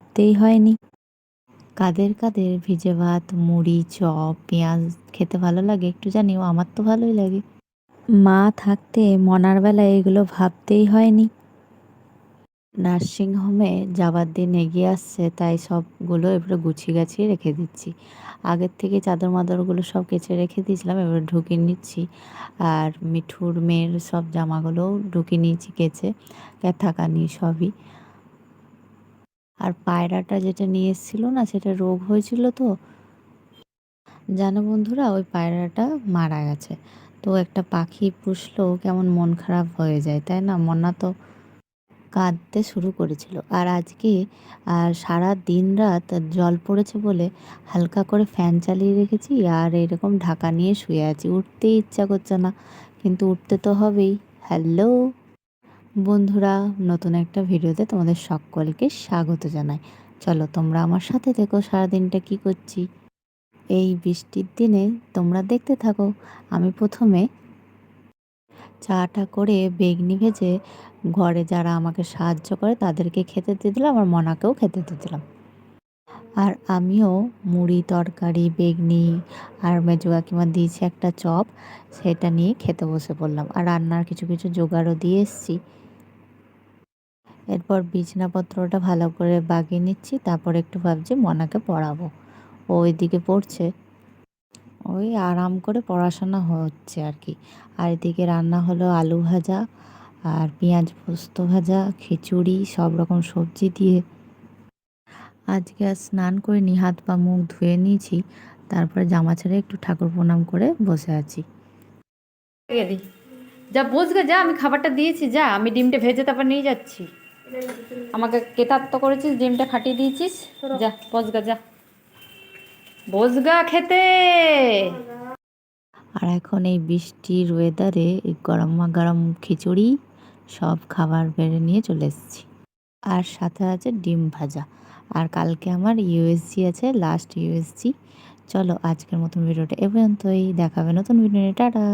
ভাবতেই হয়নি। কাদের কাদের ভিজে ভাত, মুড়ি, চপ, পেঁয়াজ খেতে ভালো লাগে একটু জানিও, আমার তো ভালোই লাগে। মা থাকতে মনার বেলায় এগুলো ভাবতেই হয়নি। নার্সিংহোমে যাবার দিন এগিয়ে আসছে, তাই সবগুলো এবারে গুছিয়ে গাছিয়ে রেখে দিচ্ছি। আগের থেকে চাদর মাদরগুলো সব কেচে রেখে দিয়েছিলাম, এবারে ঢুকিয়ে নিচ্ছি। আর মিঠুর মেয়ের সব জামাগুলোও ঢুকিয়ে নিয়েছি কেচে, ক্যাথা কানি সবই। আর পায়রাটা যেটা নিয়ে এসেছিলো না, সেটা রোগ হয়েছিল তো জানো বন্ধুরা, ওই পায়রাটা মারা গেছে। তো একটা পাখি পুষলেও কেমন মন খারাপ হয়ে যায়, তাই না? মনা তো কাঁদতে শুরু করেছিল। আর আজকে সারা দিন রাত জল পড়েছে বলে হালকা করে ফ্যান চালিয়ে রেখেছি আর এরকম ঢাকা নিয়ে শুয়ে আছি। উঠতেই ইচ্ছা করছে না, কিন্তু উঠতে তো হবেই। হ্যালো বন্ধুরা, নতুন একটা ভিডিওতে তোমাদের সকলকে স্বাগত জানাই। চলো তোমরা আমার সাথে থেকো, সারাদিনটা কি করছি এই বৃষ্টির দিনে তোমরা দেখতে থাকো। আমি প্রথমে চাটা করে বেগনি ভেজে ঘরে যারা আমাকে সাহায্য করে তাদেরকে খেতে দিয়ে দিলাম, আর মনাকেও খেতে দিয়ে দিলাম। আর আমিও মুড়ি, তরকারি, বেগনি আর মেজো কাকিমা দিয়েছে একটা চপ, সেটা নিয়ে খেতে বসে পড়লাম। আর রান্নার কিছু কিছু জোগাড়ও দিয়ে এসেছি। এরপর বিছানাপত্রটা ভালো করে বাগিয়ে নিচ্ছি, তারপর একটু ভাবছি মনাকে পড়াবো। ও ওইদিকে পড়ছে, ওই আরাম করে পড়াশোনা হচ্ছে আর কি। আর এদিকে রান্না হলো আলু ভাজা আর পেঁয়াজ পোস্ত ভাজা, খিচুড়ি, সব রকম সবজি দিয়ে। আজকে আর স্নান করিনি, হাত পা মুখ ধুয়ে নিয়েছি, তারপরে জামা ছেড়ে একটু ঠাকুর প্রণাম করে বসে আছি। গেলি যা, বসগে যা, আমি খাবারটা দিয়েছি, যা আমি ডিমটা ভেজে তারপর নিয়ে যাচ্ছি। আমাকে কেতাত্ত করেছিস, ডিমটা ফাটিয়ে দিয়েছিস, যা বসগা, যা বসগা খেতে। আর এখন এই বৃষ্টির ওয়েদারে এই গরমা গরম খিচুড়ি সব খাবার বেড়ে নিয়ে চলে এসেছি। আর সাথে আছে ডিম ভাজা। আর কালকে আমার ইউএসজি আছে, লাস্ট ইউএসজি। চলো আজকের মতন ভিডিওটা এ পর্যন্তই, দেখাবে নতুন ভিডিও। টাটা।